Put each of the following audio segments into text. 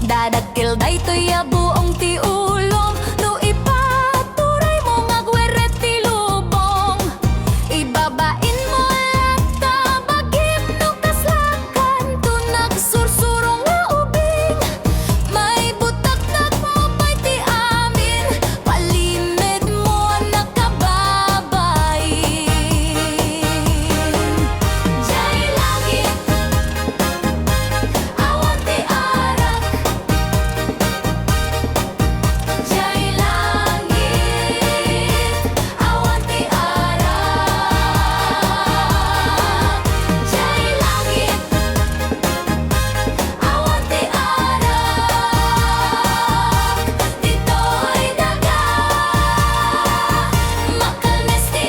Dadakkel daytoy a buong ti ulom, no ipaturay mo nga gweret ti lubong. Ibabain mo lata bagim no kaslakan, to nagsursurong nga ubing. May butak-tak mo pa'y ti amin, palimid mo nakababayin. Jay langit, awan ti arak. Jay langit, awan ti arak. Jay langit, awan ti arak. Dito'y daga, makalmes ti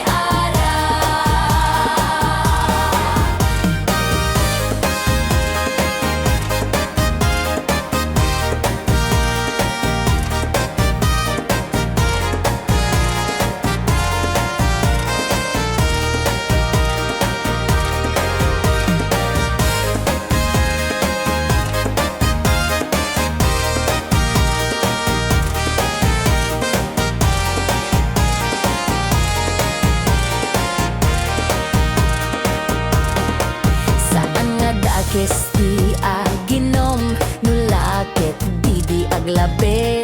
Saan nga dakes ti aginom, nulakit didi aglabe.